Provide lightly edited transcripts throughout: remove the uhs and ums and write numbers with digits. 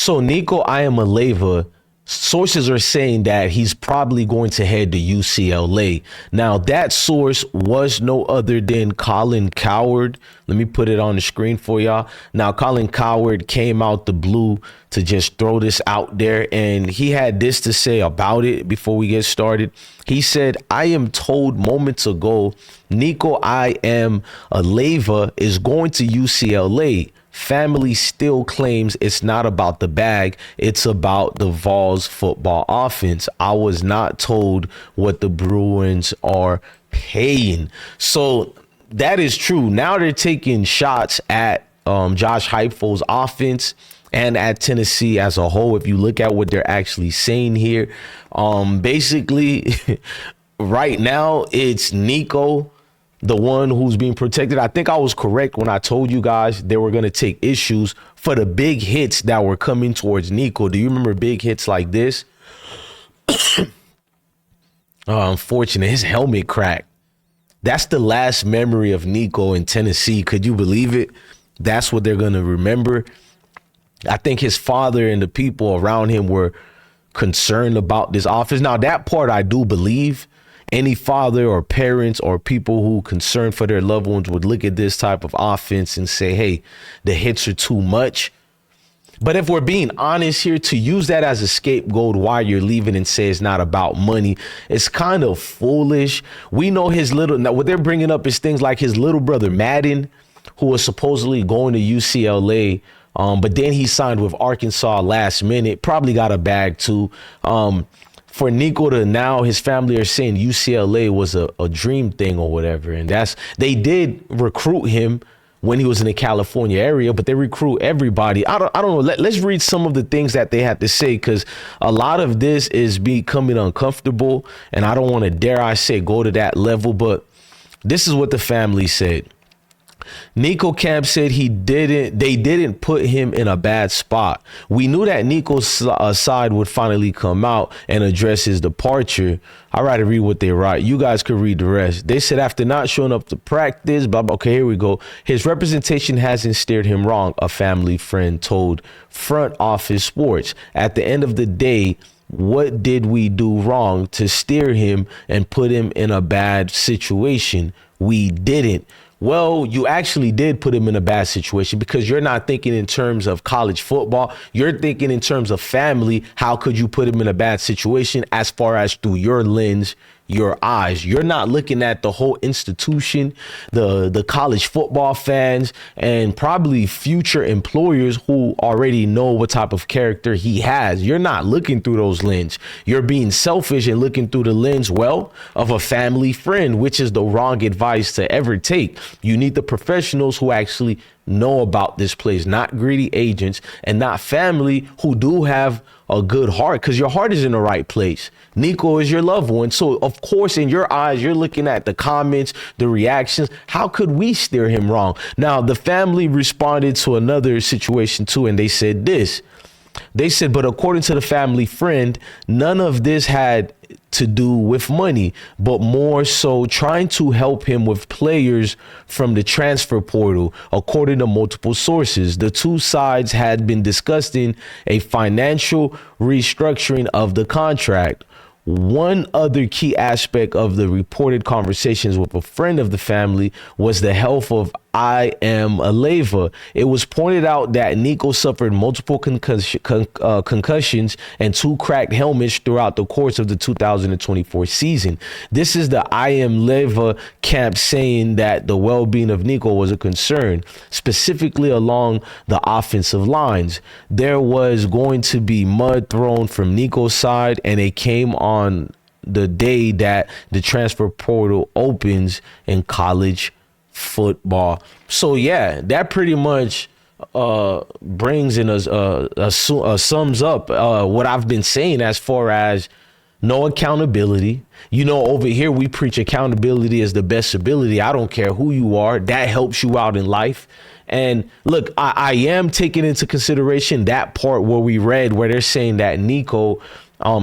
So Nico Iamaleava, sources are saying that he's probably going to head to UCLA. Now, that source was no other than Colin Cowherd. Let me put it on the screen for y'all. Now, Colin Cowherd came out the blue to just throw this out there, and he had this to say about it before we get started. He said, "I am told moments ago Nico Iamaleava is going to UCLA. Family still claims it's not about the bag. It's about the Vols football offense. I was not told what the Bruins are paying." So that is true. Now they're taking shots at Josh Heupel's offense and at Tennessee as a whole. If you look at what they're actually saying here, basically right now it's Nico, the one who's being protected. I think I was correct when I told you guys they were going to take issues for the big hits that were coming towards Nico. Do you remember big hits like this? Unfortunate, his helmet cracked. That's the last memory of Nico in Tennessee. Could you believe it? That's what they're going to remember. I think his father and the people around him were concerned about this offense. Now, that part I do believe. Any father or parents or people who concerned for their loved ones would look at this type of offense and say, hey, the hits are too much. But if we're being honest here, to use that as a scapegoat while you're leaving and say it's not about money, it's kind of foolish. We know now what they're bringing up is things like his little brother Madden, who was supposedly going to UCLA. But then he signed with Arkansas last minute, probably got a bag too. For Nico to now, his family are saying UCLA was a dream thing or whatever. And they did recruit him when he was in the California area, but they recruit everybody. I don't know. Let's read some of the things that they had to say, because a lot of this is becoming uncomfortable. And I don't want to, dare I say, go to that level. But this is what the family said. Nico Camp said they didn't put him in a bad spot. We knew that Nico's side would finally come out and address his departure. I'd rather read what they write. You guys could read the rest. They said after not showing up to practice, blah, blah. Okay, here we go. His representation hasn't steered him wrong, a family friend told Front Office Sports. At the end of the day, what did we do wrong to steer him and put him in a bad situation? We didn't. Well, you actually did put him in a bad situation, because you're not thinking in terms of college football. You're thinking in terms of family. How could you put him in a bad situation as far as through your lens, your eyes? You're not looking at the whole institution, the college football fans, and probably future employers who already know what type of character he has. You're not looking through those lenses. You're being selfish and looking through the lens, well, of a family friend, which is the wrong advice to ever take. You need the professionals who actually know about this place, not greedy agents, and not family who do have a good heart, because your heart is in the right place. Nico is your loved one. So, of course, in your eyes, you're looking at the comments, the reactions. How could we steer him wrong? Now, the family responded to another situation, too, and they said this. They said, but according to the family friend, none of this had to do with money, but more so trying to help him with players from the transfer portal. According to multiple sources, the two sides had been discussing a financial restructuring of the contract. One other key aspect of the reported conversations with a friend of the family was the health of Iamaleava. It was pointed out that Nico suffered multiple concussions and 2 cracked helmets throughout the course of the 2024 season. This is the Iamaleava camp saying that the well-being of Nico was a concern, specifically along the offensive lines. There was going to be mud thrown from Nico's side, and it came on the day that the transfer portal opens in college football. So yeah, that pretty much brings in sums up what I've been saying as far as no accountability. You know, over here we preach accountability as the best ability. I don't care who you are. That helps you out in life. And look, I am taking into consideration that part where we read where they're saying that Nico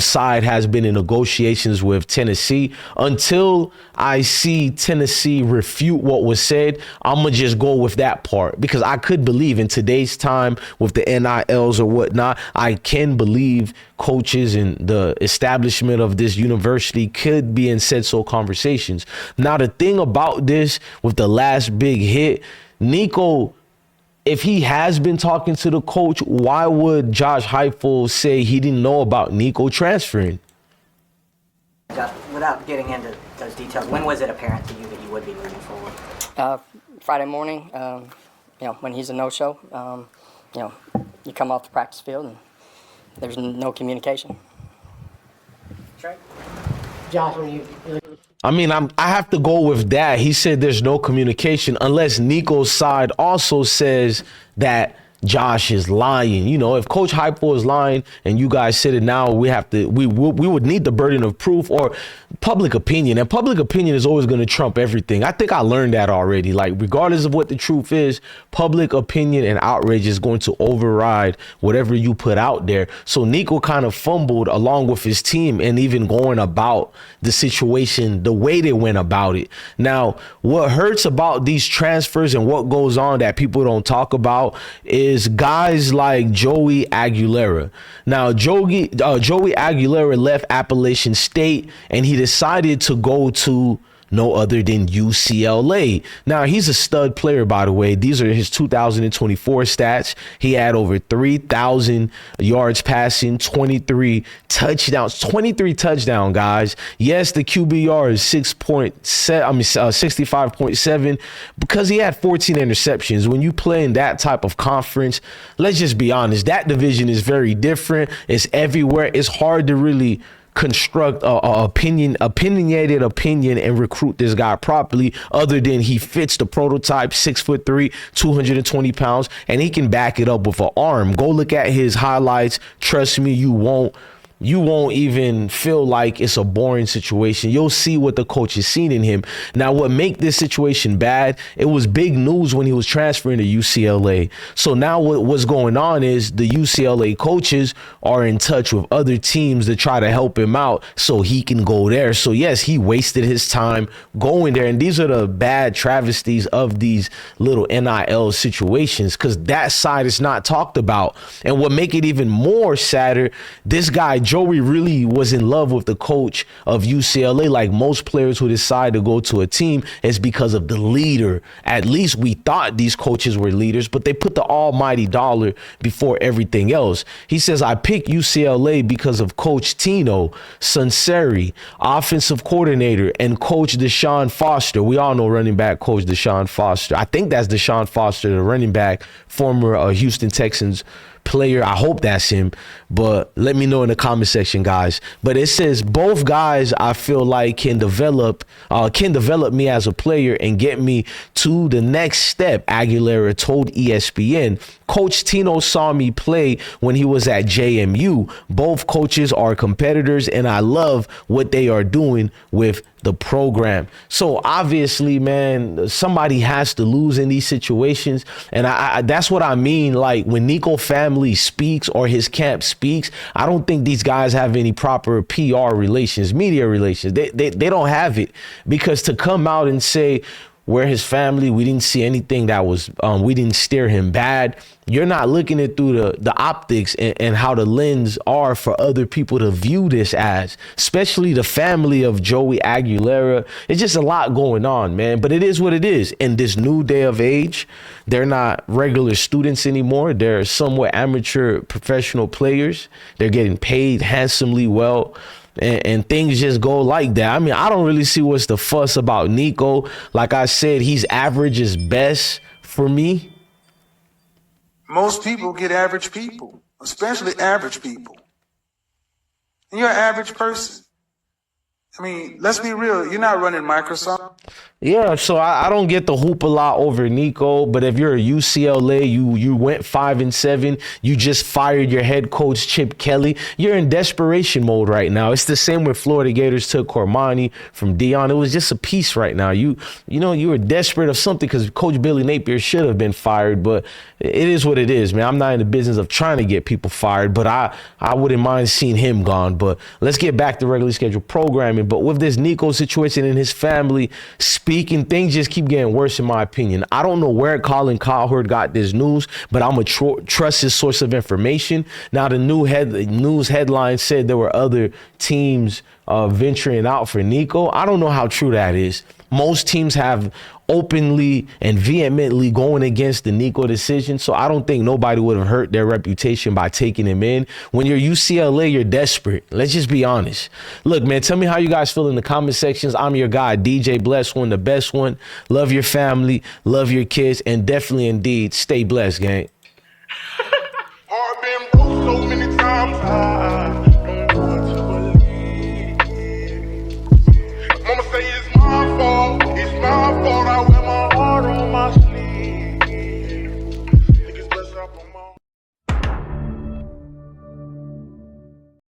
side has been in negotiations with Tennessee. Until I see Tennessee refute what was said, I'm gonna just go with that part, because I could believe in today's time with the NILs or whatnot, I can believe coaches and the establishment of this university could be in said so conversations. Now, the thing about this with the last big hit, Nico, if he has been talking to the coach, why would Josh Heupel say he didn't know about Nico transferring? Without getting into those details, when was it apparent to you that you would be moving forward? Friday morning, when he's a no-show, you come off the practice field and there's no communication. Right. Josh, when you I mean, I have to go with that. He said there's no communication unless Nico's side also says that Josh is lying. You know, if Coach Heupel is lying and you guys said it now, we would need the burden of proof or public opinion. And public opinion is always going to trump everything. I think I learned that already. Like, regardless of what the truth is, public opinion and outrage is going to override whatever you put out there. So Nico kind of fumbled along with his team and even going about the situation the way they went about it. Now, what hurts about these transfers and what goes on that people don't talk about is guys like Joey Aguilar. Now, Joey Aguilar left Appalachian State and he decided to go to no other than UCLA. Now, he's a stud player, by the way. These are his 2024 stats. He had over 3,000 yards passing, 23 touchdowns, guys. Yes, the QBR is 65.7 because he had 14 interceptions. When you play in that type of conference, let's just be honest, that division is very different. It's everywhere. It's hard to really construct a opinionated opinion and recruit this guy properly, other than he fits the prototype, 6'3", 220 pounds, and he can back it up with an arm. Go look at his highlights. Trust me, you won't even feel like it's a boring situation. You'll see what the coach has seen in him. Now, what make this situation bad, it was big news when he was transferring to UCLA. So now what's going on is the UCLA coaches are in touch with other teams to try to help him out so he can go there. So yes, he wasted his time going there. And these are the bad travesties of these little NIL situations, because that side is not talked about. And what make it even more sadder, this guy, Joey, really was in love with the coach of UCLA. Like most players who decide to go to a team, is because of the leader. At least we thought these coaches were leaders, but they put the almighty dollar before everything else. He says, I picked UCLA because of Coach Tino Sunseri, offensive coordinator, and Coach Deshaun Foster. We all know running back Coach Deshaun Foster. I think that's Deshaun Foster, the running back, former Houston Texans player. I hope that's him, but let me know in the comment section, guys. But it says both guys I feel like can develop me as a player and get me to the next step, Aguilera told ESPN. Coach Tino saw me play when he was at JMU. Both coaches are competitors and I love what they are doing with the program. So obviously, man, somebody has to lose in these situations. And I that's what I mean. Like when Nico family speaks or his camp speaks, I don't think these guys have any proper PR relations, media relations. They don't have it, because to come out and say, we're his family, we didn't see anything that was, we didn't steer him bad. You're not looking at through the optics and how the lens are for other people to view this as, especially the family of Joey Aguilera. It's just a lot going on, man. But it is what it is. In this new day of age, they're not regular students anymore. They're somewhat amateur professional players. They're getting paid handsomely well. And things just go like that. I mean, I don't really see what's the fuss about Nico. Like I said, he's average is best for me. Most people get average people, especially average people. And you're an average person. I mean, let's be real. You're not running Microsoft. Yeah, so I don't get the hoop a lot over Nico, but if you're a UCLA, you went 5-7, you just fired your head coach Chip Kelly, you're in desperation mode right now. It's the same when Florida Gators took Cormani from Dion. It was just a piece right now. You were desperate of something because Coach Billy Napier should have been fired, but it is what it is, man. I'm not in the business of trying to get people fired, but I wouldn't mind seeing him gone. But let's get back to regularly scheduled programming. But with this Nico situation and his family speaking, things just keep getting worse in my opinion. I don't know where Colin Cowherd got this news, but I'm a trust his source of information. Now, the news headline said there were other teams venturing out for Nico. I don't know how true that is. Most teams have openly and vehemently going against the Nico decision, so I don't think nobody would have hurt their reputation by taking him in. When you're UCLA, you're desperate. Let's just be honest. Look, man, tell me how you guys feel in the comment sections. I'm your guy, DJ Bless One, the best one. Love your family, love your kids, and definitely indeed stay blessed, gang. I've been broke so many times.